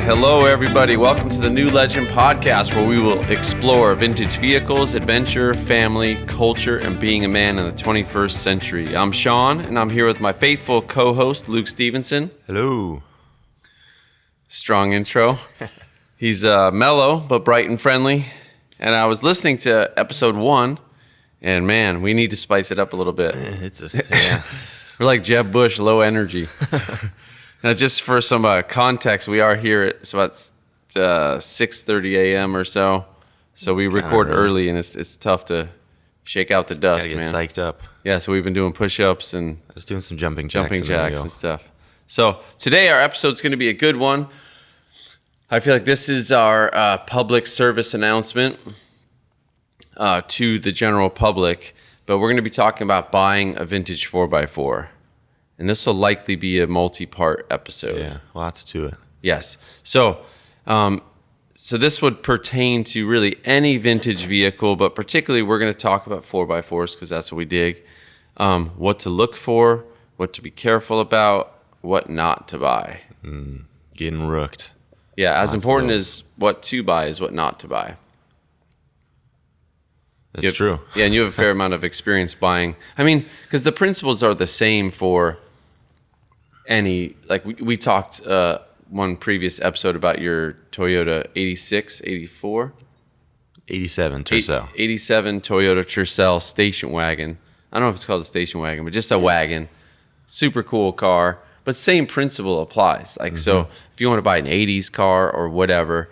Hello everybody. Welcome to the New Legend podcast, where we will explore vintage vehicles, adventure, family, culture, and being a man in the 21st century. I'm Sean, and I'm here with my faithful co-host, Luke Stevenson. Hello. Strong intro. He's mellow, but bright and friendly. And I was listening to episode 1, and man, we need to spice it up a little bit. We're like Jeb Bush, low energy. Now, just for some context, we are here at about 6:30 a.m. or so. So we record early, and it's tough to shake out the dust, Gotta get man. psyched up. Yeah, so we've been doing push-ups and I was doing some jumping jacks and stuff. So today our episode's going to be a good one. I feel like this is our public service announcement to the general public, but we're going to be talking about buying a vintage 4x4. And this will likely be a multi-part episode. Yeah, lots to it. Yes. So this would pertain to really any vintage vehicle, but particularly we're going to talk about 4x4s because that's what we dig. What to look for, what to be careful about, what not to buy. Getting rooked. Yeah, as important as what to buy is what not to buy. That's true. Yeah, and you have a fair amount of experience buying. I mean, because the principles are the same for any, like we talked one previous episode about your Toyota 86, 84? 87 Tercel. 87 Toyota Tercel station wagon. I don't know if it's called a station wagon, but just a wagon. Super cool car. But same principle applies. Like, so if you want to buy an 80s car or whatever,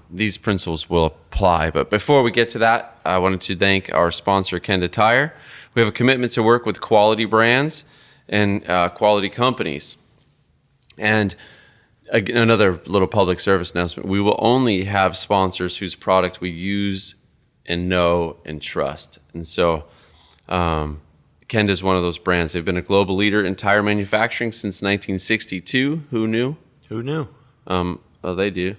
these principles will apply. But before we get to that, I wanted to thank our sponsor, Kenda Tire. We have a commitment to work with quality brands and quality companies. And another little public service announcement, we will only have sponsors whose product we use and know and trust. And so Kenda is one of those brands. They've been a global leader in tire manufacturing since 1962. Who knew? Who knew? Oh, they do.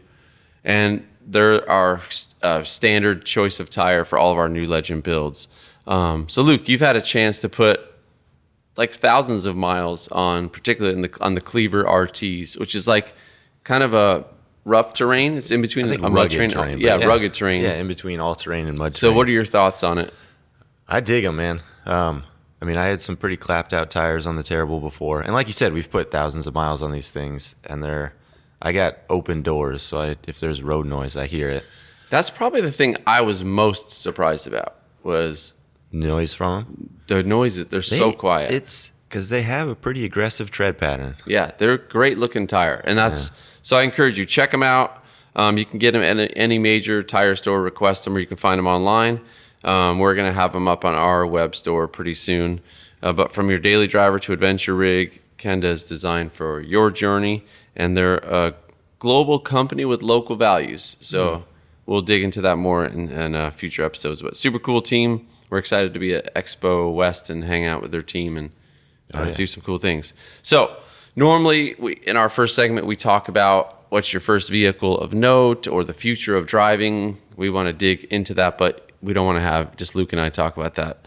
And they're our standard choice of tire for all of our New Legend builds. So Luke, you've had a chance to put like thousands of miles on, particularly on the Cleaver RTs, which is like kind of a rough terrain. It's in between a mud terrain. Rugged terrain. Yeah, in between all terrain and mud terrain. So what are your thoughts on it? I dig them, man. I mean, I had some pretty clapped out tires on the Terrible before. And like you said, we've put thousands of miles on these things, and I got open doors, so if there's road noise, I hear it. That's probably the thing I was most surprised about was noise from them. The noise. They're so quiet. It's because they have a pretty aggressive tread pattern. Yeah, they're a great looking tire, and that's so I encourage you, check them out. You can get them at any major tire store, request them, or you can find them online. We're going to have them up on our web store pretty soon. But from your daily driver to adventure rig, Kenda is designed for your journey, and they're a global company with local values. So we'll dig into that more in future episodes. But super cool team. We're excited to be at Expo West and hang out with their team and do some cool things. So normally in our first segment, we talk about what's your first vehicle of note or the future of driving. We want to dig into that, but we don't want to have just Luke and I talk about that.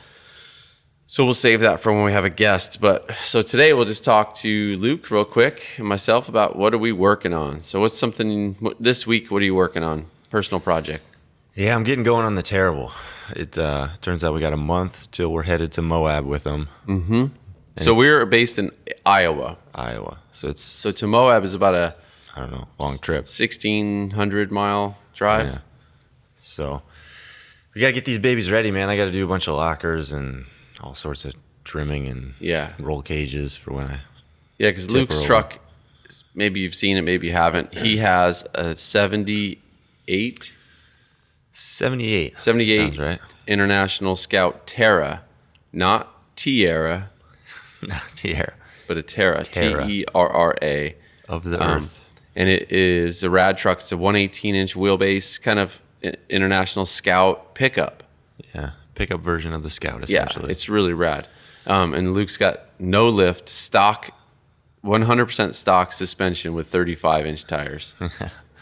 So we'll save that for when we have a guest. But so today we'll just talk to Luke real quick and myself about what are we working on. So what's something this week? What are you working on? Personal project. Yeah, I'm getting going on the Terrible. It turns out we got a month till we're headed to Moab with them. Mm-hmm. So we're based in Iowa. So to Moab is about long trip. 1,600 mile drive. Yeah. So we got to get these babies ready, man. I got to do a bunch of lockers and all sorts of trimming and roll cages for when I... Yeah, because Luke's truck, maybe you've seen it, maybe you haven't. He has a 78 Sounds right. International Scout Terra, not Tierra. Not Tierra. But a Terra. Terra. Of the earth. And it is a rad truck. It's a 118-inch wheelbase, kind of International Scout pickup. Yeah, pickup version of the Scout, essentially. Yeah, it's really rad. And Luke's got no lift, stock, 100% stock suspension with 35-inch tires.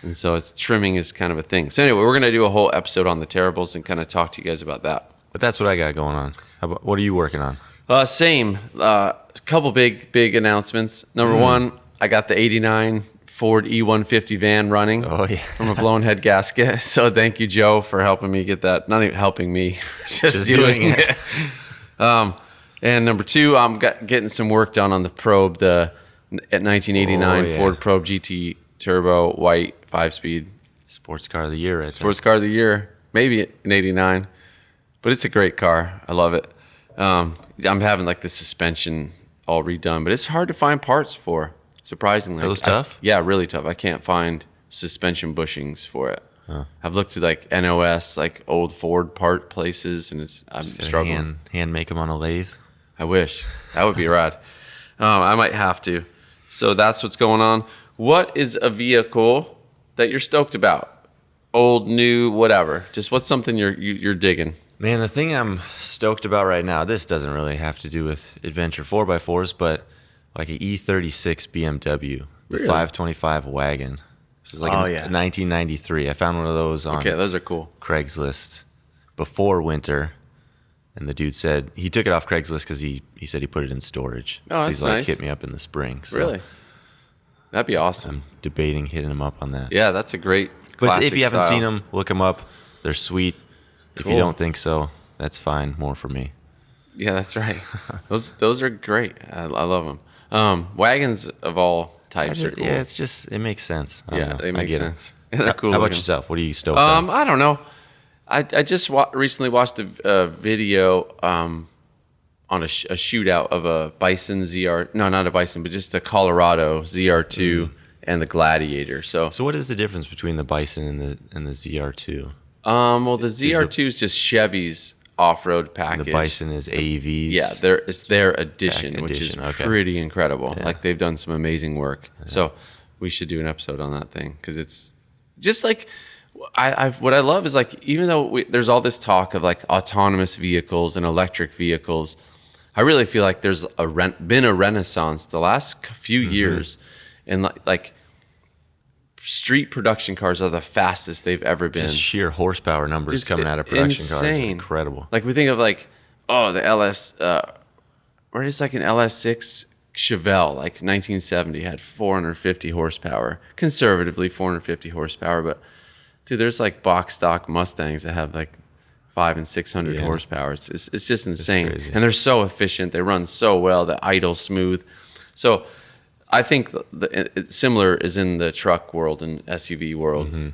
And so it's trimming is kind of a thing. So anyway, we're going to do a whole episode on the Terribles and kind of talk to you guys about that. But that's what I got going on. What are you working on? Same. A couple big announcements. Number one, I got the 89 Ford E150 van running Oh, yeah. from a blown head gasket. So thank you, Joe, for helping me get that. Not even helping me, just doing it. And number 2, I'm getting some work done on the Probe, at 1989 Ford Probe GT Turbo white 5-speed. Sports car of the year, right? Sports car of the year, maybe in 89. But it's a great car. I love it. I'm having like the suspension all redone, but it's hard to find parts for, surprisingly. Are those tough? Yeah, really tough. I can't find suspension bushings for it. I've looked at like NOS, like old Ford part places, and I'm struggling. Hand make them on a lathe. I wish. That would be rad. I might have to. So that's what's going on. What is a vehicle that you're stoked about? Old, new, whatever. Just what's something you're digging? Man, the thing I'm stoked about right now, this doesn't really have to do with adventure 4x4s, but like an E36 BMW, the Really? 525 wagon. This is like 1993. I found one of those on those are cool. Craigslist before winter. And the dude said he took it off Craigslist because he said he put it in storage. Oh, so that's he's like, nice. hit me up in the spring. So Really? That'd be awesome. I'm debating hitting him up on that. Yeah, that's a great But classic if you haven't style. seen them, look them up. They're sweet. If you Cool. don't think so, that's fine. More for me. Yeah, that's right. Those are great. I love them. Wagons of all types are cool. Yeah, it makes sense. I don't know. They I make get it. sense. Yeah, they're cool. How about looking. yourself? What are you stoked on? I don't know. I just recently watched a video on a shootout of a Bison ZR. No, not a Bison, but just a Colorado ZR2 and the Gladiator. So So what is the difference between the Bison and the ZR2? well, the ZR2 is just Chevy's off-road package. The Bison is AEV's. Yeah, it's their edition, which is edition, okay. pretty incredible. Like they've done some amazing work. So we should do an episode on that thing because it's just like what I love is like even though there's all this talk of like autonomous vehicles and electric vehicles, I really feel like there's been a renaissance the last few years, and like street production cars are the fastest they've ever been. Just sheer horsepower numbers Just coming out of production cars are insane. incredible. Like we think of like, the LS, or it's like an LS6 Chevelle, like 1970 had 450 horsepower, conservatively 450 horsepower. But dude, there's like box stock Mustangs that have like 500 and 600 horsepower. It's just insane, crazy. and they're so efficient. They run so well. They idle smooth. So I think similar is in the truck world and SUV world.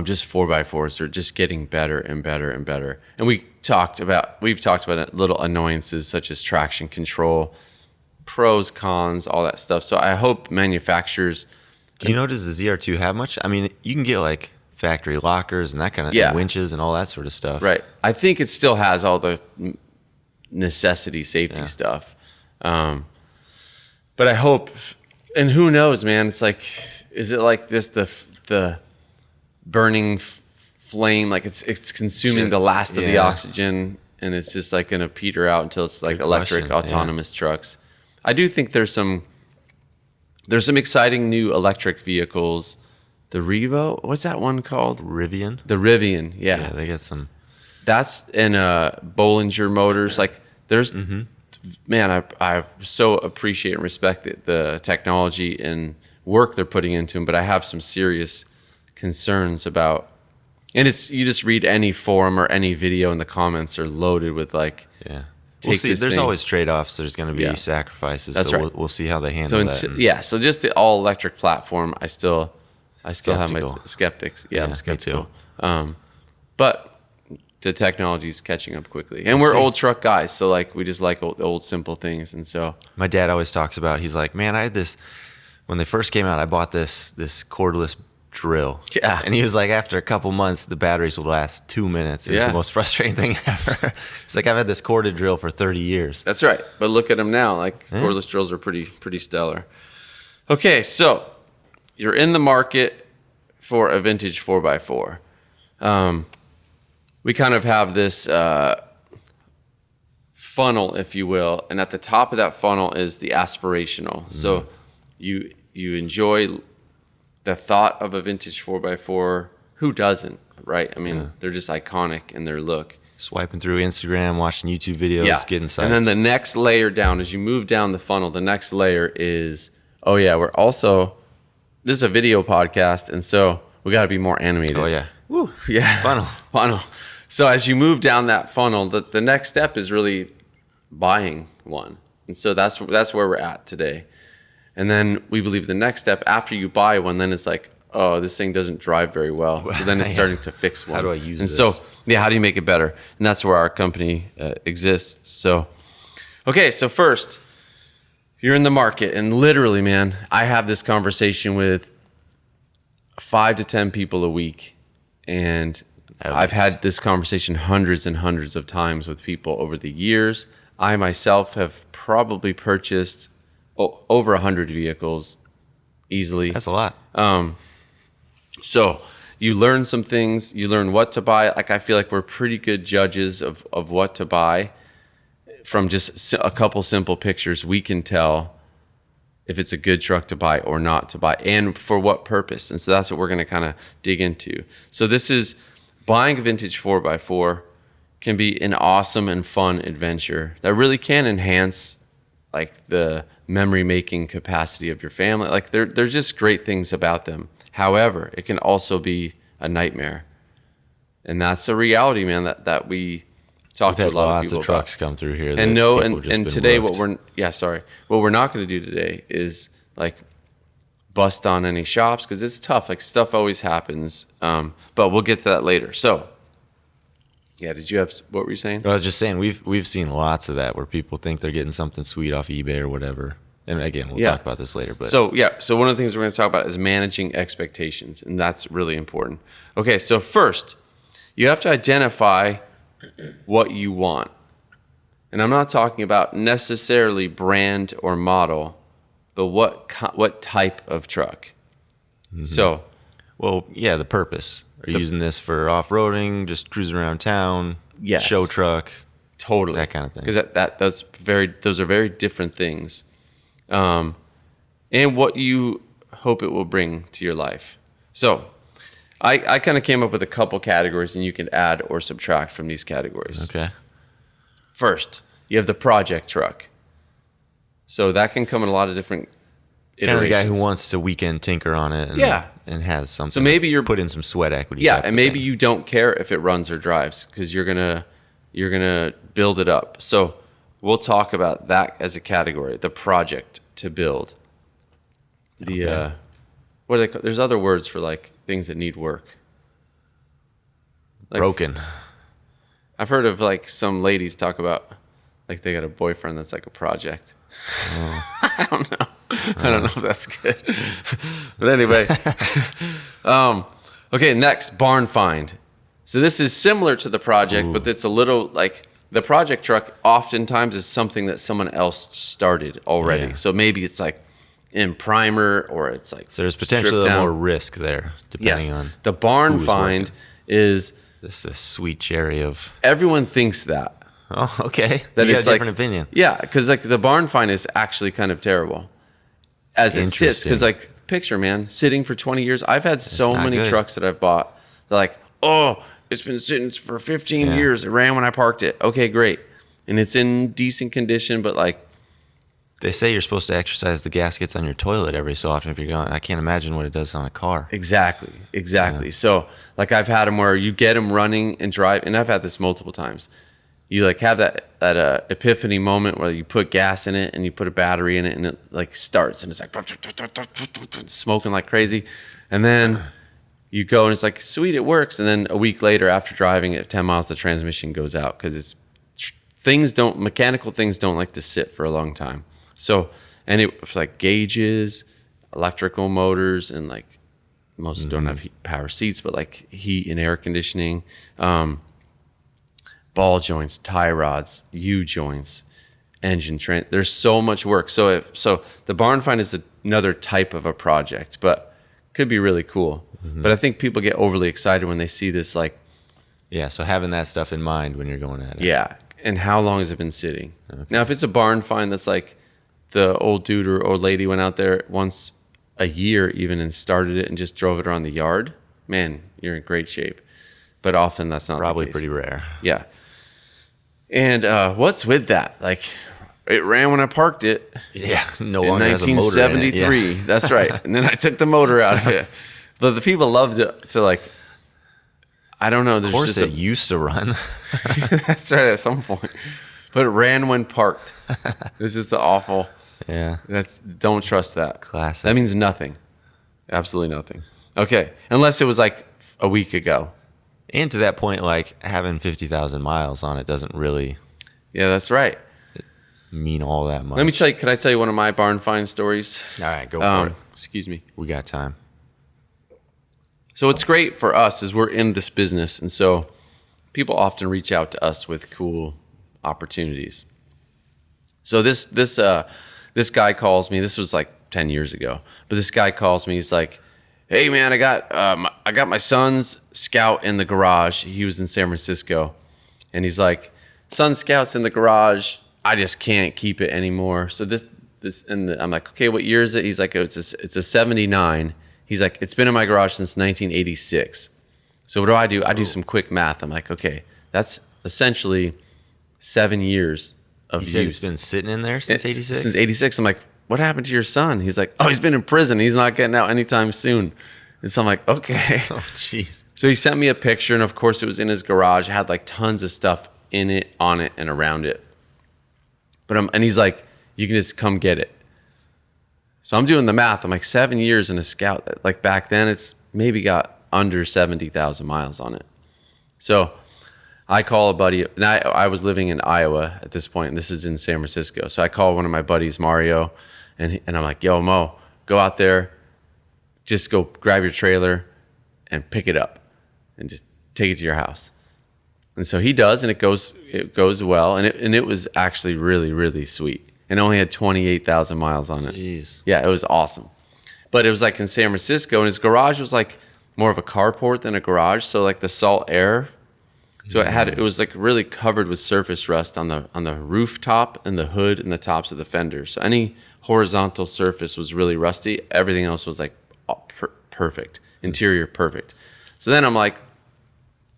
Just 4x4s are just getting better and better and better. And we've talked about little annoyances such as traction control, pros, cons, all that stuff. So I hope manufacturers. Do you know, does the ZR2 have much? I mean, you can get like factory lockers and that kind of Yeah. winches and all that sort of stuff. Right. I think it still has all the necessity safety stuff. But I hope, and who knows, man, it's like, is it like this, the burning flame, like it's consuming the last of the oxygen, and it's just like going to peter out until it's like Good electric question, autonomous trucks. I do think there's some exciting new electric vehicles. The Revo, what's that one called? Rivian? The Rivian, Yeah, they got some. that's in Bollinger Motors. Like there's, man, I so appreciate and respect the technology and work they're putting into them, but I have some serious concerns about, and you just read any forum or any video and the comments are loaded with like, Yeah. We'll see. this There's thing. always trade-offs. There's going to be Yeah. sacrifices. That's so right. we'll see how they handle that. and- So just the all electric platform, I still have my Skeptical. skeptics. Yeah, I'm me skeptical. too. But the technology is catching up quickly, and we're see. old truck guys, so like we just like old simple things, and so My dad always talks about, he's like, man, I had this, when they first came out, I bought this cordless drill. Yeah. And he was like, after a couple months, the batteries would last 2 minutes. It was Yeah. the most frustrating thing ever. It's like, I've had this corded drill for 30 years. that's right. But look at them now, like cordless drills are pretty stellar. Okay, so you're in the market for a vintage 4x4. We kind of have this funnel, if you will, and at the top of that funnel is the aspirational. So you enjoy the thought of a vintage 4x4. Who doesn't, right? I mean, they're just iconic in their look. Swiping through Instagram, watching YouTube videos, getting psyched. And then the next layer down, as you move down the funnel, the next layer is, we're also this is a video podcast, and so we got to be more animated. Oh yeah. Woo. Yeah. Funnel. So as you move down that funnel, the next step is really buying one. And so that's where we're at today. And then we believe the next step after you buy one, then it's like, oh, this thing doesn't drive very well. So then it's starting to fix one. How do I use this? And so, yeah, how do you make it better? And that's where our company exists. So, okay, so first, you're in the market. And literally, man, I have this conversation with 5 to 10 people a week. And I've had this conversation hundreds and hundreds of times with people over the years. I myself have probably purchased over 100 vehicles easily. That's a lot. So you learn some things. You learn what to buy. Like, I feel like we're pretty good judges of what to buy. From just a couple simple pictures, we can tell if it's a good truck to buy or not to buy, and for what purpose. And so that's what we're going to kind of dig into. So this is buying a vintage 4x4 can be an awesome and fun adventure that really can enhance like the memory making capacity of your family. Like there's just great things about them. However, it can also be a nightmare. And that's a reality, man, that we talk to a lot of people about. Lots of trucks come through here. And today what we're not going to do today is like bust on any shops, because it's tough. Like, stuff always happens. But we'll get to that later. So yeah, what were you saying? I was just saying we've seen lots of that where people think they're getting something sweet off eBay or whatever. And again, we'll talk about this later. But so one of the things we're going to talk about is managing expectations, and that's really important. Okay, so first, you have to identify what you want. And I'm not talking about necessarily brand or model, but what type of truck. Mm-hmm. So, well, yeah, the purpose. Are you using this for off-roading, just cruising around town? Yes. Show truck? Totally. That kind of thing. Because those are very different things. And what you hope it will bring to your life. So I kind of came up with a couple categories, and you can add or subtract from these categories. Okay. First, you have the project truck. So that can come in a lot of different iterations. Kind of the guy who wants to weekend tinker on it and has something. So maybe you're put in some sweat equity. Yeah, and maybe you don't care if it runs or drives because you're gonna build it up. So we'll talk about that as a category, the project to build. What do they call? There's other words for like things that need work. Like, broken. I've heard of like some ladies talk about like they got a boyfriend that's like a project. Oh. I don't know. I don't know if that's good. But anyway. Okay, next, barn find. So this is similar to the project, but it's a little like the project truck oftentimes is something that someone else started already. Yeah. So maybe it's like in primer, or it's like so there's potentially more risk there depending on the barn find is this is a sweet cherry of everyone thinks that. Oh, okay. That you it's got a like, different opinion. Yeah, because like the barn find is actually kind of terrible as it sits. Because like picture, man, sitting for 20 years. I've had so many trucks that I've bought. They're like, oh, it's been sitting for 15 years. It ran when I parked it. Okay, great. And it's in decent condition, but like. They say you're supposed to exercise the gaskets on your toilet every so often if you're going. I can't imagine what it does on a car. Exactly. Yeah. So like I've had them where you get them running and drive, and I've had this multiple times. You like have that epiphany moment where you put gas in it and you put a battery in it and it like starts and it's like smoking like crazy, and then you go and it's like sweet, it works, and then a week later after driving it 10 miles the transmission goes out because mechanical things don't like to sit for a long time. So, and it's like gauges, electrical motors, and like most don't have power seats, but like heat and air conditioning, ball joints, tie rods, U-joints, engine train. There's so much work. So the barn find is another type of a project, but could be really cool. Mm-hmm. But I think people get overly excited when they see this like. Yeah, so having that stuff in mind when you're going at it. Yeah, and how long has it been sitting? Okay. Now, if it's a barn find that's like the old dude or old lady went out there once a year even and started it and just drove it around the yard, man, you're in great shape. But often that's not probably the case. Pretty rare. Yeah. And what's with that? Like, it ran when I parked it. Yeah, no In longer has a motor in it. 1973. Yeah. That's right. And then I took the motor out of it. But the people loved to like, I don't know. There's Of course, just it used to run. that's right at some point. But it ran when parked. It was just awful. Yeah, Don't trust that. Classic. That means nothing. Absolutely nothing. Okay. Unless it was like a week ago. and to that point, like having 50,000 miles on it doesn't really Yeah, that's right. mean all that much. Let me tell you, can I tell you one of my barn find stories? All right, go for it. Excuse me. We got time. So what's great for us is we're in this business, and so people often reach out to us with cool opportunities. So this guy calls me. This was like 10 years ago, but this guy calls me. He's like, "Hey man, I got my son's Scout in the garage. He was in San Francisco, and he's like, son Scout's in the garage. I just can't keep it anymore. So this and I'm like, okay, what year is it? He's like, oh, it's a 79. He's like, it's been in my garage since 1986. So what do? I do some quick math. I'm like, okay, that's essentially 7 years of You use. said it's been sitting in there since 86? Since 86. I'm like, what happened to your son? He's like, oh, he's been in prison. He's not getting out anytime soon. And so I'm like, okay. Oh, jeez. So he sent me a picture, and of course it was in his garage. It had like tons of stuff in it, on it, and around it. And he's like, you can just come get it. So I'm doing the math. I'm like, 7 years in a Scout. Like back then, it's maybe got under 70,000 miles on it. So I call a buddy, and I was living in Iowa at this point, and this is in San Francisco. So I call one of my buddies, Mario, and I'm like, yo, Mo, go out there, just go grab your trailer and pick it up and just take it to your house. And so he does, and it goes well, and it was actually really, really sweet. And only had 28,000 miles on it. Jeez. Yeah, it was awesome. But it was like in San Francisco, and his garage was like more of a carport than a garage. So like the salt air. So it was like really covered with surface rust on the rooftop and the hood and the tops of the fenders. So any horizontal surface was really rusty. Everything else was like perfect. Interior perfect. So then I'm like,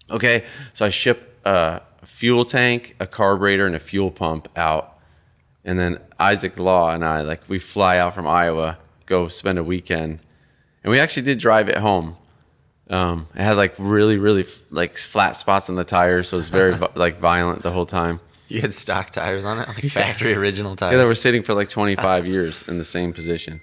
okay. So I ship a fuel tank, a carburetor, and a fuel pump out. And then Isaac Law and I, we fly out from Iowa, go spend a weekend. And we actually did drive it home. It had really, really flat spots on the tires, so it was very violent the whole time. You had stock tires on it, like factory original tires. Yeah, they were sitting for 25 years in the same position.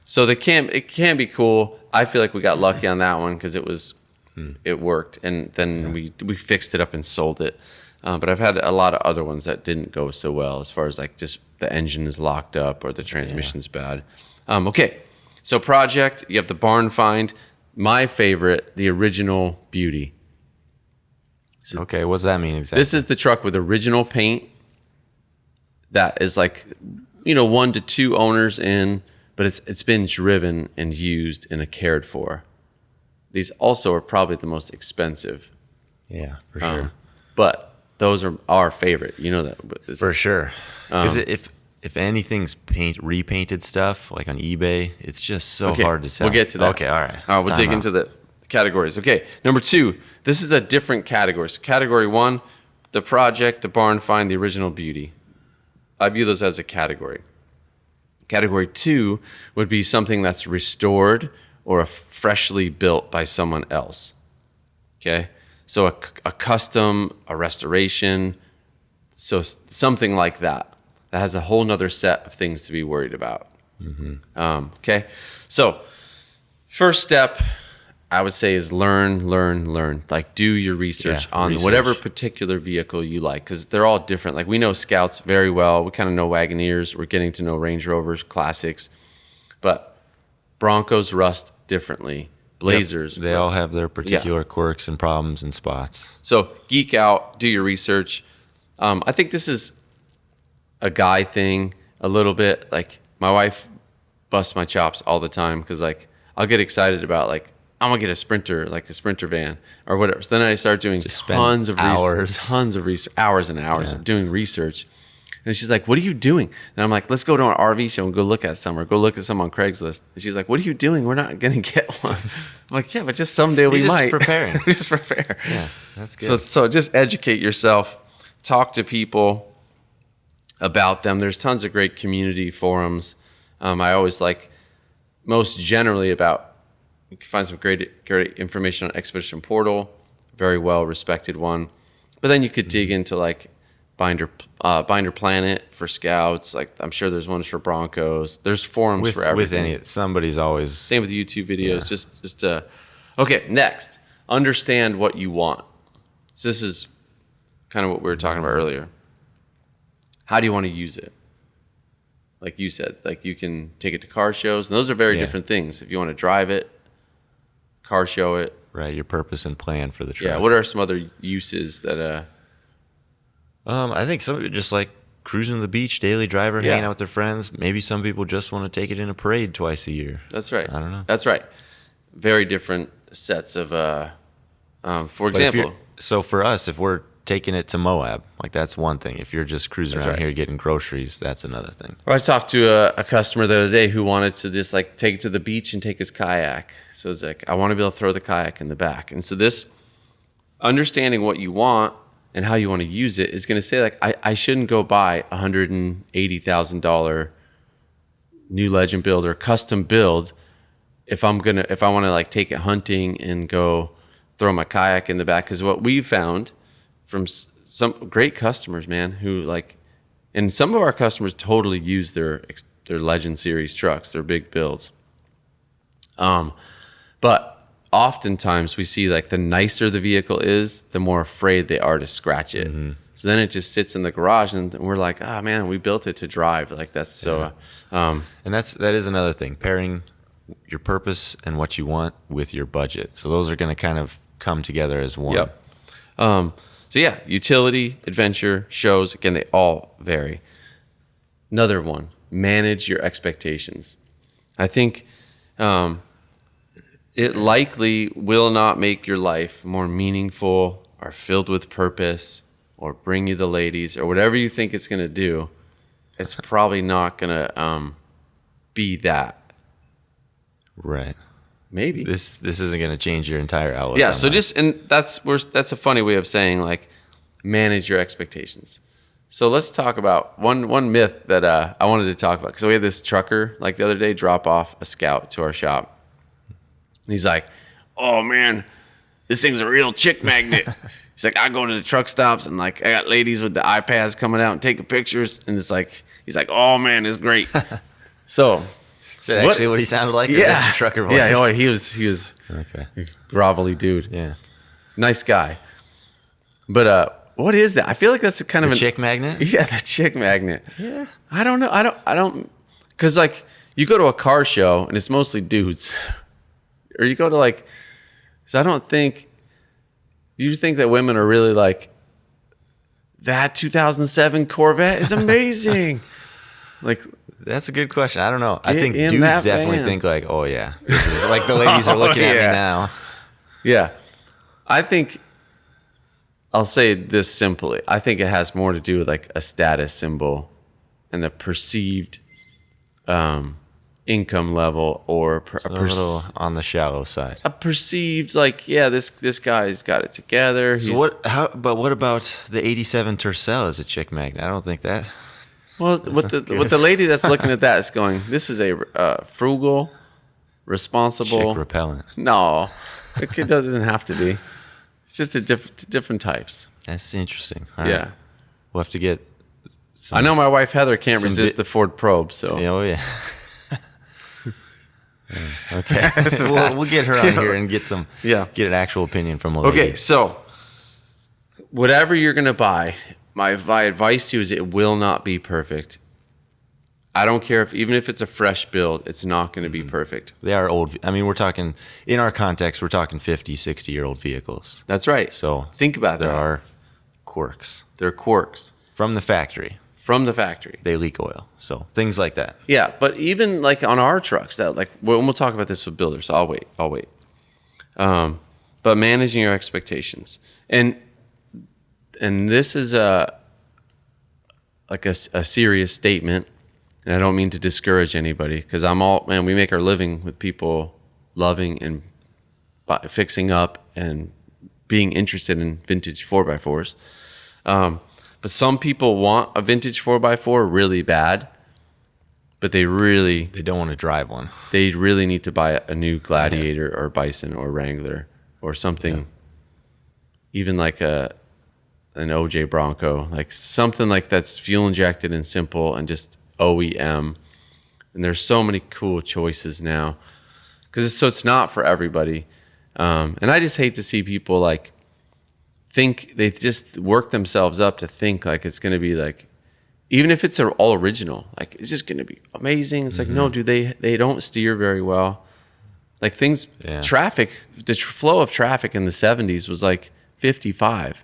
So it can be cool. I feel like we got lucky on that one because it worked, and then we fixed it up and sold it. But I've had a lot of other ones that didn't go so well, as far as just the engine is locked up or the transmission's bad. Okay, so project, you have the barn find. My favorite, the original beauty. Okay, what does that mean exactly? This is the truck with original paint that is 1 to 2 owners in, but it's been driven and used and cared for. These also are probably the most expensive. Yeah, for sure. But those are our favorite. You know that. For sure. Because if anything's repainted stuff, like on eBay, it's just so hard to tell. We'll get to that. Okay, all right. We'll dig into the categories. Okay, number 2. This is a different category. So category 1, the project, the barn find, the original beauty. I view those as a category. Category 2 would be something that's restored or freshly built by someone else. Okay, so a custom, a restoration, so something like that. That has a whole nother set of things to be worried about. Mm-hmm. Okay, so first step, I would say, is learn. Do your research on whatever particular vehicle you like, because they're all different. We know Scouts very well. We kind of know Wagoneers. We're getting to know Range Rovers, classics. But Broncos rust differently. Blazers. Yep. They all have their particular quirks and problems and spots. So geek out, do your research. I think this is a guy thing a little bit. My wife busts my chops all the time because I'll get excited about I'm gonna get a Sprinter van or whatever. So then I start doing tons of research, hours and hours of doing research. And she's like, "What are you doing?" And I'm like, "Let's go to an RV show and go look at some, or go look at some on Craigslist." And she's like, "What are you doing? We're not gonna get one." I'm like, "Yeah, but just someday we might." Preparing. We just prepare. Yeah, that's good. So just educate yourself, talk to people. about them. There's tons of great community forums. I always like most generally about, you can find some great information on Expedition Portal, very well respected one. But then you could dig into like Binder Planet for scouts. Like I'm sure there's ones for Broncos. There's forums for everything. Somebody's always same with YouTube videos. Yeah. Okay. Next, understand what you want. So this is kind of what we were talking about earlier. How do you want to use it? Like you said, like you can take it to car shows, and those are very different things. If you want to drive it, car show it. Right, your purpose and plan for the truck. Yeah, what are some other uses that... I think some of it just like cruising the beach, daily driver, hanging out with their friends. Maybe some people just want to take it in a parade twice a year. That's right. I don't know. That's right. Very different sets of... for example... So for us, if we're taking it to Moab, like that's one thing. If you're just cruising around here getting groceries, that's another thing. Well, I talked to a customer the other day who wanted to just like take it to the beach and take his kayak. So it's like, I want to be able to throw the kayak in the back. And so this understanding what you want and how you want to use it is going to say like, I shouldn't go buy $180,000 new Legend build or custom build if I want to like take it hunting and go throw my kayak in the back. Because what we've found from some great customers, man, who like, and some of our customers totally use their Legend series trucks, their big builds. But oftentimes we see like the nicer the vehicle is, the more afraid they are to scratch it. Mm-hmm. So then it just sits in the garage, and we're like, oh man, we built it to drive. Like that's so. And that is another thing, pairing your purpose and what you want with your budget. So those are going to kind of come together as one. Yep. So yeah, utility, adventure, shows, again, they all vary. Another one, manage your expectations. I think it likely will not make your life more meaningful or filled with purpose or bring you the ladies or whatever you think it's going to do. It's probably not going to be that. Right. Maybe this isn't going to change your entire outlook. Yeah. So that's a funny way of saying like manage your expectations. So let's talk about one myth that I wanted to talk about, because we had this trucker like the other day drop off a Scout to our shop. And he's like, "Oh man, this thing's a real chick magnet." He's like, "I go to the truck stops and like I got ladies with the iPads coming out and taking pictures, and it's like he's like, oh man, it's great." So. Is that actually what he sounded like? Yeah. Or is that your trucker voice? Yeah, he was okay. A grovelly dude. Yeah. Nice guy. But what is that? I feel like that's a kind of a chick magnet? Yeah, the chick magnet. Yeah. I don't know. I don't cuz like you go to a car show and it's mostly dudes. Or you go to like, so I don't think, do you think that women are really like, that 2007 Corvette is amazing? Like, that's a good question. I don't know. I think dudes definitely think like, oh yeah, this is like the ladies are looking at me now. Yeah. I think, I'll say this simply. I think it has more to do with like a status symbol and a perceived income level, or a little on the shallow side. A perceived like, yeah, this guy's got it together. So what about the 87 Tercel as a chick magnet? I don't think that. Well, what the lady that's looking at that is going, this is a frugal, responsible... Chick repellent. No, it doesn't have to be. It's just different types. That's interesting. All right. We'll have to get... I know my wife Heather can't resist the Ford Probe, so... Oh, yeah. Okay. So we'll get her on here and get an actual opinion from a lady. Okay, so whatever you're going to buy... My advice to you is it will not be perfect. I don't care even if it's a fresh build, it's not going to be perfect. They are old. I mean, we're talking, in our context, we're talking 50, 60-year-old vehicles. That's right. So think about that. There are quirks. They're quirks. From the factory. They leak oil. So things like that. Yeah, but even like on our trucks, that like we'll talk about this with builders. So I'll wait. But managing your expectations. And this is a serious statement, and I don't mean to discourage anybody, because we make our living with people loving and fixing up and being interested in vintage 4x4s. But some people want a vintage 4x4 really bad, but they don't want to drive one. They really need to buy a new Gladiator or Bison or Wrangler or something, even like an OJ Bronco, like something like that's fuel injected and simple and just OEM. And there's so many cool choices now because it's not for everybody. And I just hate to see people like think they just work themselves up to think like it's going to be like, even if it's all original, like it's just going to be amazing. It's like, no, dude, they don't steer very well. Like things, traffic, the flow of traffic in the 70s was like 55,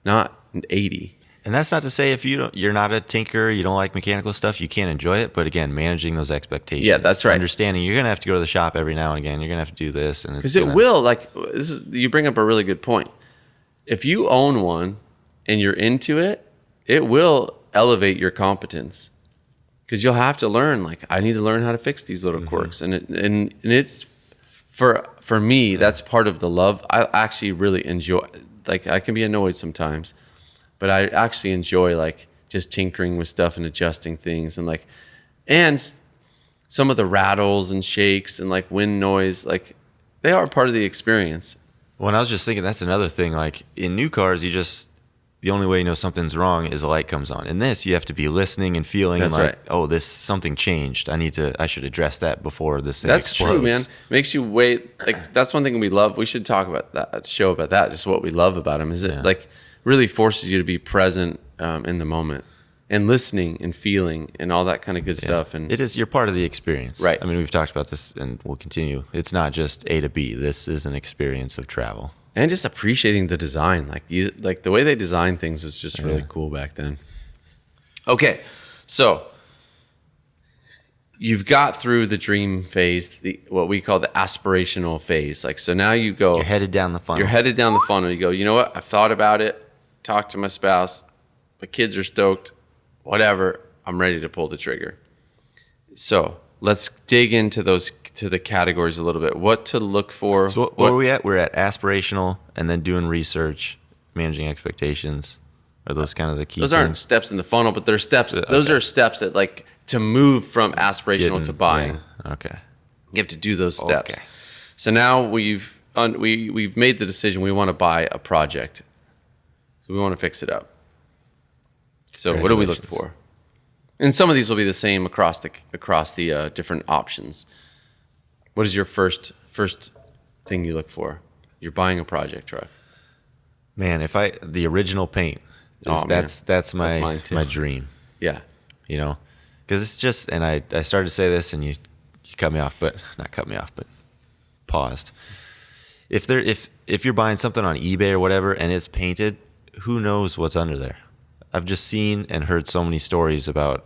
not 80. And that's not to say if you're not a tinkerer, you don't like mechanical stuff, you can't enjoy it. But again, managing those expectations. Yeah, that's right. Understanding you're going to have to go to the shop every now and again. You're going to have to do this. Because it will, like, you bring up a really good point. If you own one and you're into it, it will elevate your competence. Because you'll have to learn, like, I need to learn how to fix these little quirks. And it's, for me, that's part of the love. I actually really enjoy, like, I can be annoyed sometimes, but I actually enjoy like just tinkering with stuff and adjusting things and some of the rattles and shakes and like wind noise, like they are part of the experience. Well, and I was just thinking that's another thing. Like in new cars, the only way you know something's wrong is a light comes on. In this, you have to be listening and feeling That's and like, right. oh, something changed. I should address that before this thing explodes. True, man. Makes you wait. Like that's one thing we love. We should talk about that show about that. Just what we love about them is it like really forces you to be present in the moment and listening and feeling and all that kind of good stuff. And you're part of the experience. Right. I mean, we've talked about this and we'll continue. It's not just A to B. This is an experience of travel. And just appreciating the design. Like the way they designed things was just really cool back then. Okay. So you've got through the dream phase, what we call the aspirational phase. Like, so now you go, You're headed down the funnel. You're headed down the funnel. You go, you know what? I've thought about it. Talked to my spouse. My kids are stoked. Whatever. I'm ready to pull the trigger. So let's dig into the categories a little bit. What to look for. So what are we at? We're at aspirational and then doing research, managing expectations. Are those kind of the key Those things? aren't steps in the funnel, but they're steps. Okay. Those are steps that like to move from aspirational to buying. Yeah. Okay. You have to do those steps. Okay. So now we've made the decision. We want to buy a project. So we want to fix it up. So what do we look for? And some of these will be the same across the different options. What is your first thing you look for? You're buying a project truck. Man, the original paint, that's my dream. Yeah. You know, because it's just, and I started to say this and you cut me off, but not cut me off, but paused. If you're buying something on eBay or whatever and it's painted, who knows what's under there? I've just seen and heard so many stories about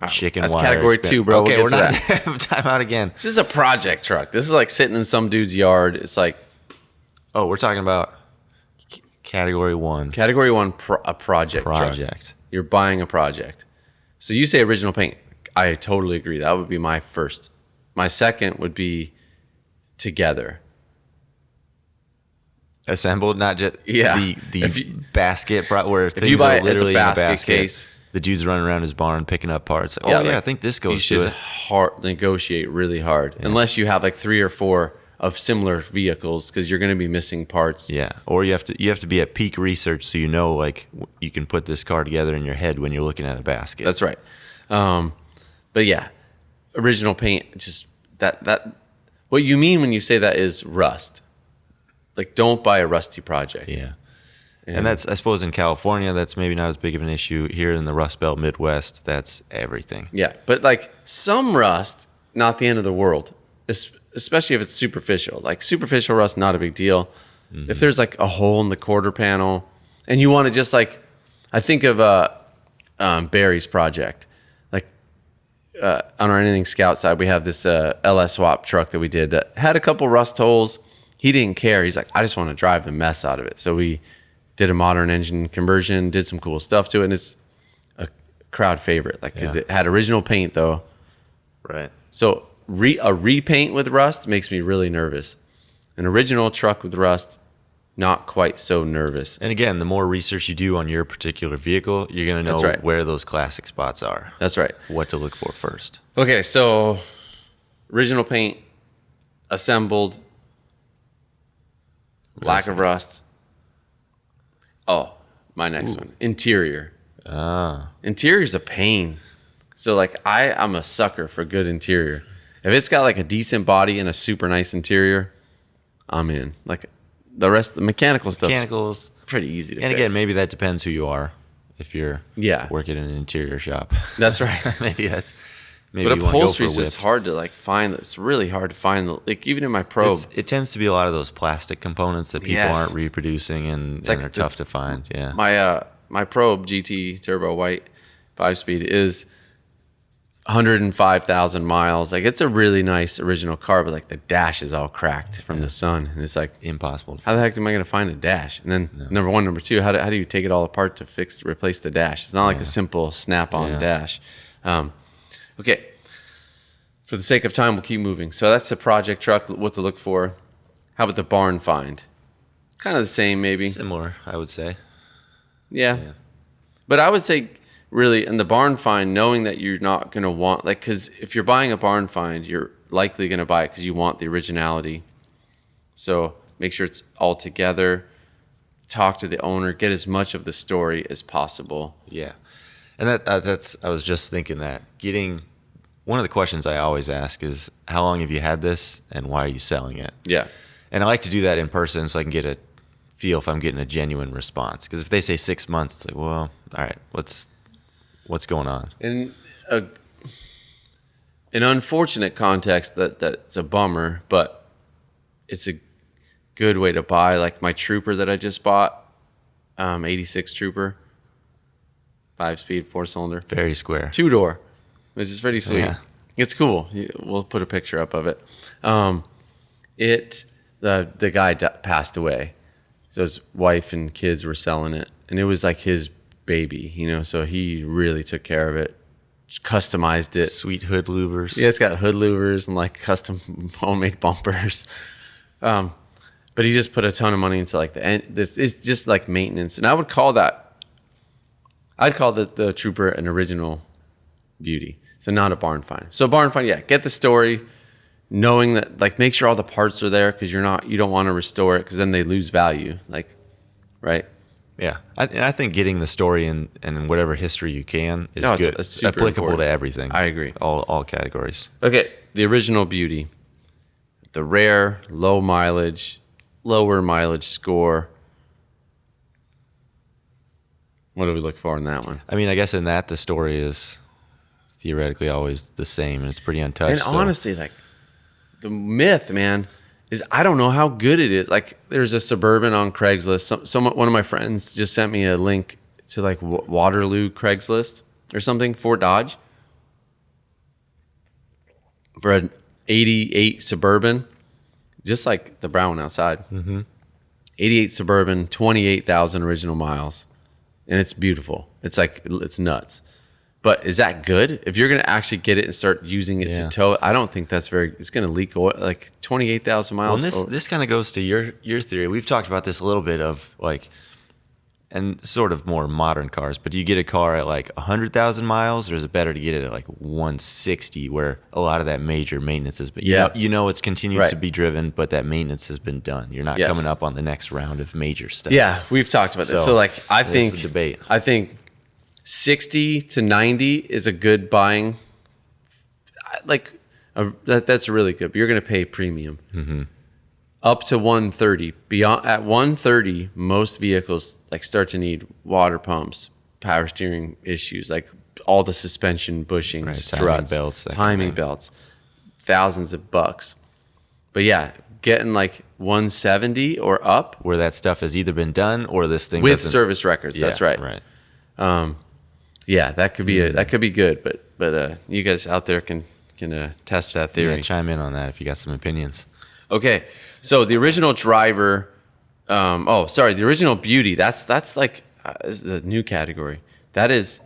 chicken wire. That's category 2, bro. Okay, we're not there. Time out again. This is a project truck. This is like sitting in some dude's yard. It's like, oh, we're talking about category 1. Category 1, a project truck. You're buying a project. So you say original paint. I totally agree. That would be my first. My second would be together. Assembled, not just the basket where things you buy are literally it as a in a basket basket. Case, the dude's running around his barn picking up parts. I think this goes to it. You should negotiate really hard, unless you have like 3 or 4 of similar vehicles, because you're going to be missing parts. Yeah, or you have to be at peak research so you know like you can put this car together in your head when you're looking at a basket. That's right. But yeah, original paint. Just that. What you mean when you say that is rust. Like, don't buy a rusty project. Yeah. And that's, I suppose, in California, that's maybe not as big of an issue. Here in the Rust Belt Midwest, that's everything. Yeah. But, like, some rust, not the end of the world, especially if it's superficial. Like, superficial rust, not a big deal. Mm-hmm. If there's, like, a hole in the quarter panel, and you want to just, like, I think of Barry's project. Like, on our Anything Scout side, we have this LS swap truck that we did that had a couple rust holes. He didn't care. He's like, I just want to drive the mess out of it. So we did a modern engine conversion, did some cool stuff to it, and it's a crowd favorite. Like, because it had original paint though. Right. So a repaint with rust makes me really nervous. An original truck with rust, not quite so nervous. And again, the more research you do on your particular vehicle, you're going to know where those classic spots are. That's right. What to look for first. Okay, so original paint, assembled, lack of rust. Oh, my next one. Interior. Interior's a pain. So like I'm a sucker for good interior. If it's got like a decent body and a super nice interior, I'm in. Like the rest, the mechanical stuff's pretty easy to fix. And again, maybe that depends who you are. If you're working in an interior shop, that's right. maybe but you upholstery's just hard to like find. It's really hard to find. Like even in my probe, it tends to be a lot of those plastic components that people aren't reproducing and are tough to find. Yeah. My probe GT Turbo White 5-speed is 105,000 miles. Like it's a really nice original car, but like the dash is all cracked from the sun, and it's like impossible. How the heck am I going to find a dash? And then number one, number two, how do you take it all apart to replace the dash? It's not like a simple snap-on dash. Okay. For the sake of time, we'll keep moving. So that's the project truck. What to look for? How about the barn find? Kind of the same, maybe. Similar, I would say. Yeah. But I would say really in the barn find, knowing that you're not going to want, like, because if you're buying a barn find, you're likely going to buy it because you want the originality. So make sure it's all together. Talk to the owner. Get as much of the story as possible. Yeah. And that's I was just thinking that. One of the questions I always ask is, how long have you had this and why are you selling it? Yeah. And I like to do that in person so I can get a feel if I'm getting a genuine response. Because if they say 6 months, it's like, well, all right, what's going on? In an unfortunate context, that's a bummer, but it's a good way to buy. Like my Trooper that I just bought, 86 Trooper, 5-speed, 4-cylinder. Very square. 2-door, which is pretty sweet. Yeah. It's cool. We'll put a picture up of it. The guy passed away. So his wife and kids were selling it, and it was like his baby, so he really took care of it, just customized it. Sweet hood louvers. Yeah, it's got hood louvers and like custom homemade bumpers. But he just put a ton of money into like it's just like maintenance. And I'd call the Trooper an original beauty. So not a barn find. So barn find, get the story, knowing that, like, make sure all the parts are there because you don't want to restore it because then they lose value. Like, right? Yeah, I think getting the story and whatever history you can is good. It's applicable important to everything. I agree. All categories. Okay, the original beauty, the rare, lower mileage score. What do we look for in that one? I mean, I guess in that the story is theoretically always the same, and it's pretty untouched. And honestly, like the myth, man, is I don't know how good it is. Like there's a Suburban on Craigslist. One of my friends just sent me a link to like Waterloo Craigslist or something for Dodge for an 88 Suburban, just like the brown one outside. 88 Suburban, 28,000 original miles, and it's beautiful. It's like it's nuts. But is that good? If you're going to actually get it and start using it to tow, I don't think that's it's going to leak oil. Like 28,000 miles. Well, this kind of goes to your theory. We've talked about this a little bit of like, and sort of more modern cars, but do you get a car at like 100,000 miles, or is it better to get it at like 160 where a lot of that major maintenance has been, it's continued to be driven, but that maintenance has been done. You're not coming up on the next round of major stuff. Yeah, we've talked about this. So like, I think, this is a debate. I think 60 to 90 is a good buying. That's really good, but you're going to pay premium. Up to 130. At 130, most vehicles like start to need water pumps, power steering issues, like all the suspension bushings, struts, timing belts, thousands of bucks. But yeah, getting like 170 or up, where that stuff has either been done or this thing with service records. That's right. Right. Yeah, that could be good, but you guys out there can test that theory. Yeah, chime in on that if you got some opinions. Okay, so the original driver, the original beauty. That's like is the new category. That is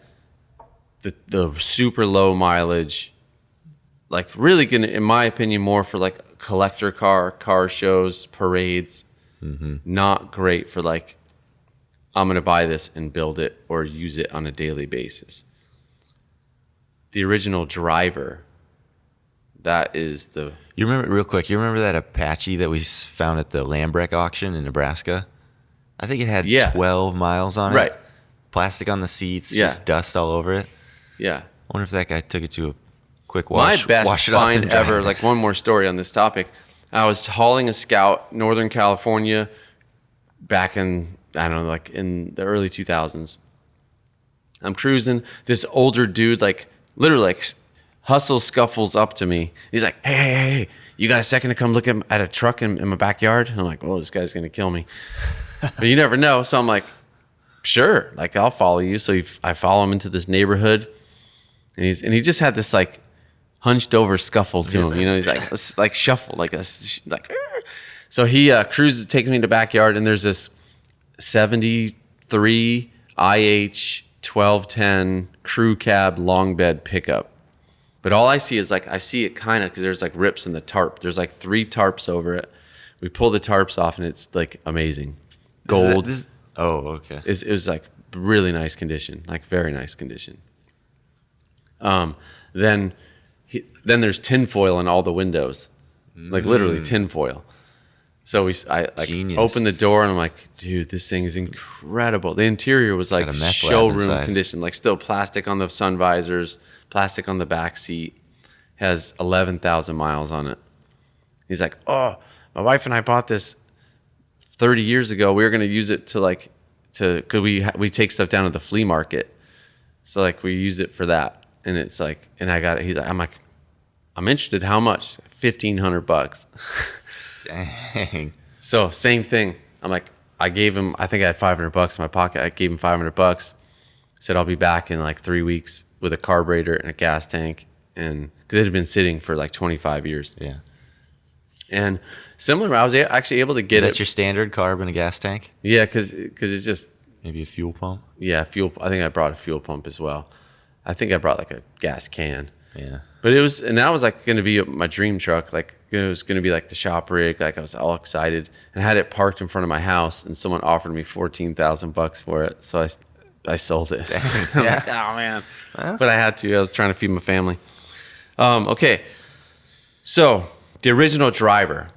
the super low mileage, like really gonna, in my opinion, more for like collector car shows, parades. Not great for like, I'm going to buy this and build it or use it on a daily basis. The original driver, that is the... You remember that Apache that we found at the Lambrek auction in Nebraska? I think it had 12 miles on it. Right. Plastic on the seats, just dust all over it. Yeah. I wonder if that guy took it to a quick wash. My best wash it off and find dry ever, it. like one more story on this topic. I was hauling a Scout, Northern California, back in, I don't know, like in the early 2000s. I'm cruising. This older dude, like literally like scuffles up to me. He's like, hey, you got a second to come look at a truck in my backyard? And I'm like, oh, this guy's going to kill me. But you never know. So I'm like, sure, like I'll follow you. So I follow him into this neighborhood, and he just had this like hunched over scuffle to him. You know, he's like, let's like shuffle, like a like. So he cruises, takes me to the backyard, and there's this 73 IH 1210 crew cab long bed pickup. But all I see is like, I see it kind of, because there's like rips in the tarp. There's like 3 tarps over it. We pull the tarps off, and it's like amazing. Gold. Oh, okay. It was like really nice condition, like very nice condition. Then there's tinfoil in all the windows, like literally tinfoil. So I like Genius. open the door, and I'm like, dude, this thing is incredible. The interior was like Got a meth lab showroom inside. condition, like still plastic on the sun visors, plastic on the back seat. Has 11,000 miles on it. He's like, oh, my wife and I bought this 30 years ago. We were going to use it because we take stuff down to the flea market. So like we use it for that. And it's like, and I got it. I'm interested. How much? $1,500. Dang. So same thing. I'm like, I gave him, I think I had $500 in my pocket. I gave him $500. Said, I'll be back in like 3 weeks with a carburetor and a gas tank. And because it had been sitting for like 25 years. Yeah. And similar, I was actually able to get Is that your standard carb and a gas tank? Yeah, because it's just, Maybe a fuel pump? yeah, fuel. I think I brought a fuel pump as well. I think I brought like a gas can. Yeah. But that was like going to be my dream truck. Like it was going to be like the shop rig. Like I was all excited, and I had it parked in front of my house, and someone offered me $14,000 for it. So I sold it. I'm like, oh man. But I had to. I was trying to feed my family. Okay. So the original driver.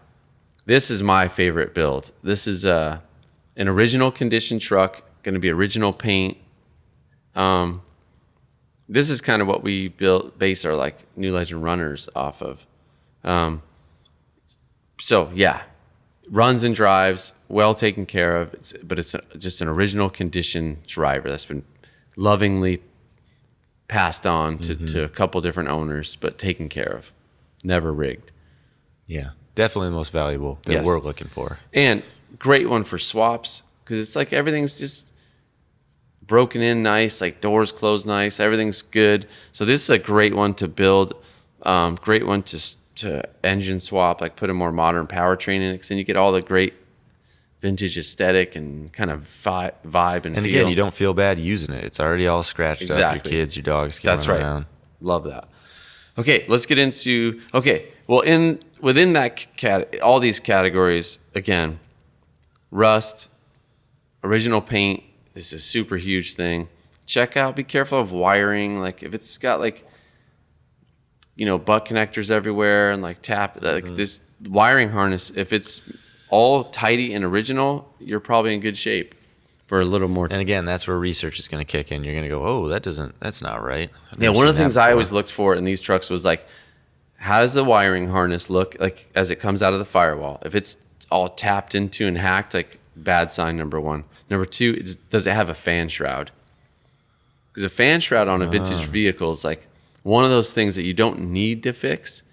This is my favorite build. This is an original condition truck. Going to be original paint. This is kind of what we base our like New Legend runners off of. So yeah, runs and drives, well taken care of. But it's just an original condition driver that's been lovingly passed on to a couple different owners, but taken care of, never rigged. Yeah. Definitely the most valuable that we're looking for. And great one for swaps, because it's like everything's just broken in nice, like doors closed nice, everything's good. So this is a great one to build, great one to engine swap, like put a more modern powertrain in it, because then you get all the great vintage aesthetic and kind of vibe and feel. Again, you don't feel bad using it. It's already all scratched up. Your kids, your dogs coming That's right. around. Love that. Okay, let's get into, well, within that all these categories, again, rust, original paint is a super huge thing. Check out, be careful of wiring. Like if it's got like, butt connectors everywhere and like this wiring harness, if it's all tidy and original, you're probably in good shape for a little more. And again, that's where research is going to kick in. You're going to go, oh, that's not right. Yeah, one of the things I always looked for in these trucks was like, how does the wiring harness look like as it comes out of the firewall? If it's all tapped into and hacked, like bad sign, number one. Number two, does it have a fan shroud? Because a fan shroud on a vintage vehicle is like one of those things that you don't need to fix.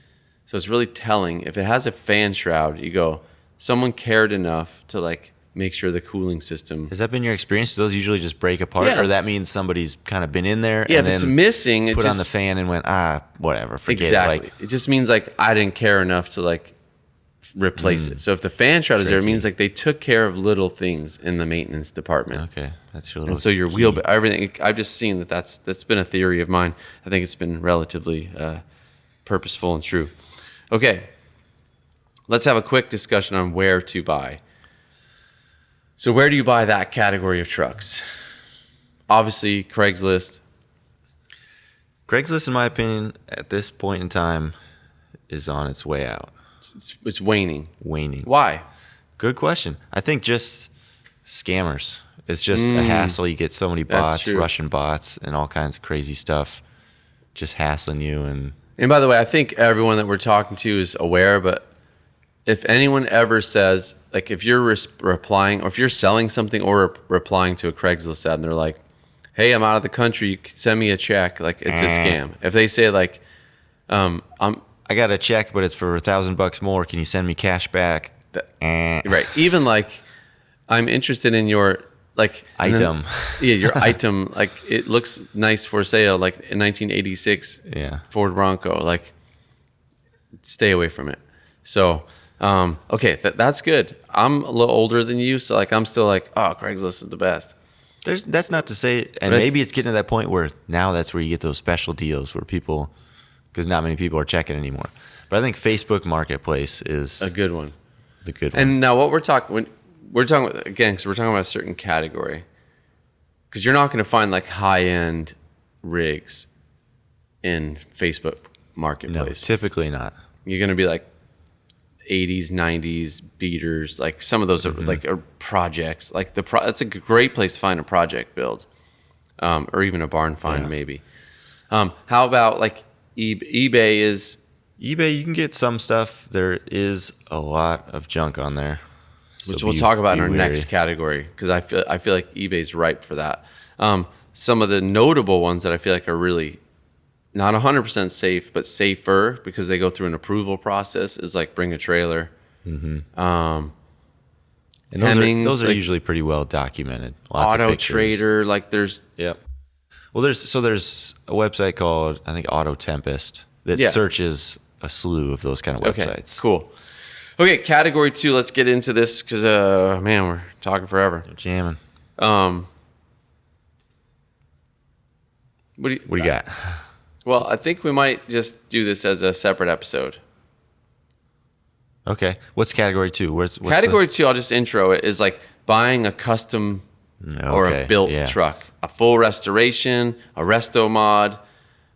So it's really telling. If it has a fan shroud, you go, someone cared enough to like make sure the cooling system. Has that been your experience? Do those usually just break apart? Yeah. Or that means somebody's kind of been in there Yeah, and if it's then missing, it put just on the fan and went, whatever, forget exactly. it. Like, It just means like I didn't care enough to like replace it. So if the fan shroud is there, it means like they took care of little things in the maintenance department. okay, that's your little And so your key. wheel, everything. I've just seen that's been a theory of mine. I think it's been relatively purposeful and true. Okay, let's have a quick discussion on where to buy. So where do you buy that category of trucks? Obviously, Craigslist. Craigslist, in my opinion, at this point in time, is on its way out. It's waning. Waning. Why? Good question. I think just scammers. It's just a hassle. You get so many bots, Russian bots, and all kinds of crazy stuff just hassling you. And by the way, I think everyone that we're talking to is aware, but if anyone ever says, like if you're replying or if you're selling something or replying to a Craigslist ad and they're like, hey, I'm out of the country, you can send me a check, like it's a scam. If they say like, I got a check, but it's for $1,000 more. Can you send me cash back? Right. Even like, I'm interested in your like item. Your item. Like it looks nice for sale. Like in 1986 Ford Bronco. Like stay away from it. So, okay, that's good. I'm a little older than you. So like, I'm still like, oh, Craigslist is the best. That's not to say, and maybe it's getting to that point where now that's where you get those special deals where people, because not many people are checking anymore. But I think Facebook Marketplace is a good one. The good one. And now what we're talking about, again, because we're talking about a certain category, because you're not going to find like high-end rigs in Facebook Marketplace. No, typically not. You're going to be like 80s, 90s beaters. Like some of those are like are projects. Like that's a great place to find a project build, or even a barn find maybe. How about like eBay? eBay, you can get some stuff. There is a lot of junk on there, which we'll talk about in our next category, because I feel like eBay's ripe for that. Some of the notable ones that I feel like are really not 100% safe, but safer because they go through an approval process is like Bring a Trailer. And those are like, usually pretty well documented. Lots Auto of pictures. Trader, like there's Well, there's a website called, I think, Auto Tempest that searches a slew of those kind of websites. Okay, cool. Okay, category 2. Let's get into this because, man, we're talking forever. We're jamming. What do you got? Well, I think we might just do this as a separate episode. Okay. What's category 2? What's category 2, I'll just intro it, is like buying a custom or a built truck. A full restoration, a resto mod,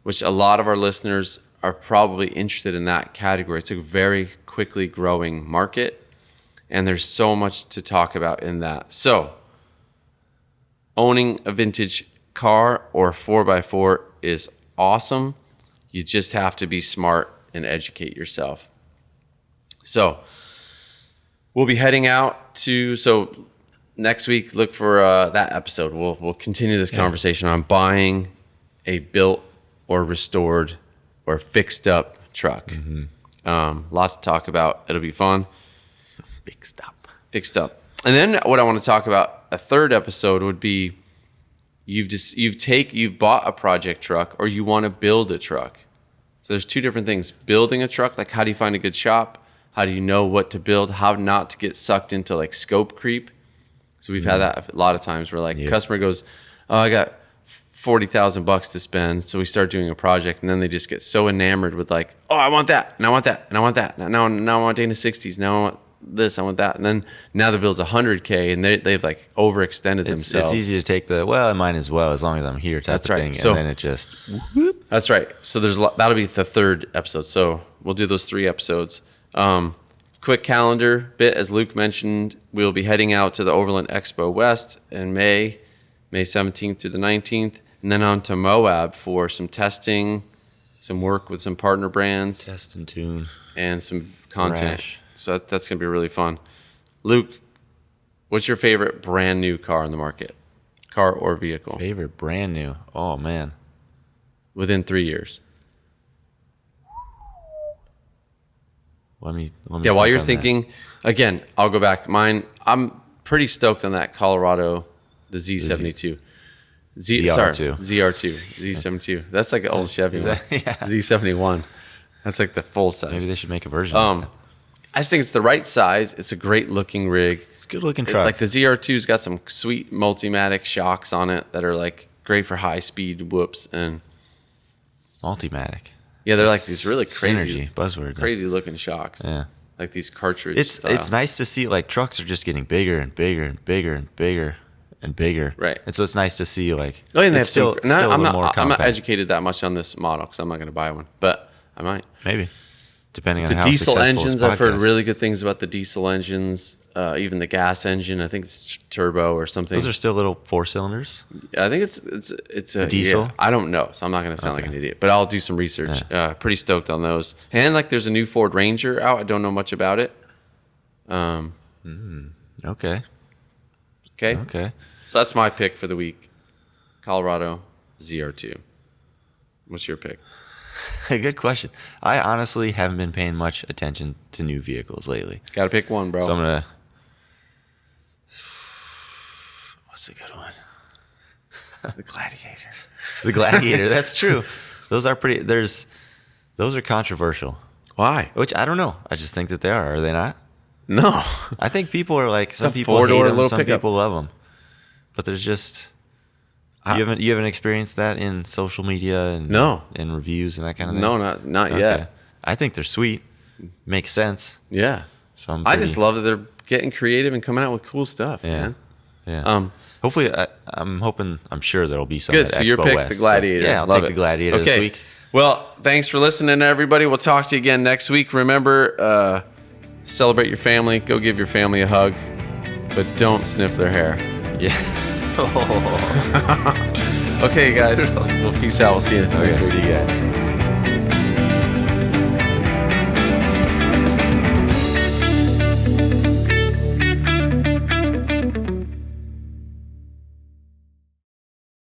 which a lot of our listeners are probably interested in that category. It's a very quickly growing market, and there's so much to talk about in that. So, owning a vintage car or 4x4 is awesome. You just have to be smart and educate yourself. So, we'll be heading out to... next week, look for that episode. We'll continue this conversation on buying a built or restored or fixed up truck. Lots to talk about. It'll be fun. Fixed up. And then what I want to talk about, a third episode would be you've bought a project truck or you want to build a truck. So there's two different things. Building a truck, like how do you find a good shop? How do you know what to build? How not to get sucked into like scope creep? So we've had that a lot of times where like customer goes, oh, I got $40,000 to spend. So we start doing a project and then they just get so enamored with like, oh, I want that. And I want that. And I want that. Now I want Dana 60s. Now I want this. I want that. And then now the bill's $100K and they've like overextended themselves. It's easy to take I might as well as long as I'm here type of thing. So, and then it just. Whoop. That's right. So that'll be the third episode. So we'll do those 3 episodes. Quick calendar bit, as Luke mentioned, we'll be heading out to the Overland Expo West in May 17th through the 19th, and then on to Moab for some testing, some work with some partner brands. Test and tune. And some content. So that's going to be really fun. Luke, what's your favorite brand new car in the market? Car or vehicle? Favorite brand new? Oh, man. Within 3 years. Let me while you're thinking, again, I'll go back. Mine, I'm pretty stoked on that Colorado, the Z72. ZR2. Z72. That's like an old Chevy one. Z71. That's like the full size. Maybe they should make a version of that. I just think it's the right size. It's a great looking rig. It's a good looking truck. Like the ZR2's got some sweet Multimatic shocks on it that are like great for high speed whoops and Multimatic. Yeah, they're like these really crazy Synergy buzzword. Crazy looking shocks. Yeah. like these cartridge. It's nice to see like trucks are just getting bigger and bigger and bigger and bigger and bigger. Right. And so it's nice to see like Oh, and it's still a little more compact. I'm not educated that much on this model because I'm not going to buy one, but I might. Maybe, depending on The how diesel successful engines, this I've heard podcast. really good things about the diesel engines. Even the gas engine, I think it's turbo or something. Those are still little 4-cylinders. I think it's a diesel? Yeah, I don't know, so I'm not going to sound like an idiot, but I'll do some research. Pretty stoked on those. And like, there's a new Ford Ranger out. I don't know much about it. Okay. Okay. So that's my pick for the week. Colorado ZR2. What's your pick? Good question. I honestly haven't been paying much attention to new vehicles lately. Got to pick one, bro. So I'm gonna. What's a good one? The Gladiator. The Gladiator. That's true. Those are pretty. Those are controversial. Why? Which I don't know. I just think that they are. Are they not? No. I think people are like, some a people hate four-door them, little some pickup. people love them. But there's just you haven't experienced that in social media and No. and reviews and that kind of thing. No, not yet. Okay. I think they're sweet. Makes sense. Yeah. So I just love that they're getting creative and coming out with cool stuff, Yeah. man. Yeah. Hopefully, I'm sure there'll be some Good. at So Expo your pick, West. the Gladiator. So, yeah, I'll Love take it. the Gladiator this week. Well, thanks for listening, everybody. We'll talk to you again next week. Remember, celebrate your family. Go give your family a hug, but don't sniff their hair. Yeah. Okay, guys. Well, peace out. We'll see you next week. See you guys.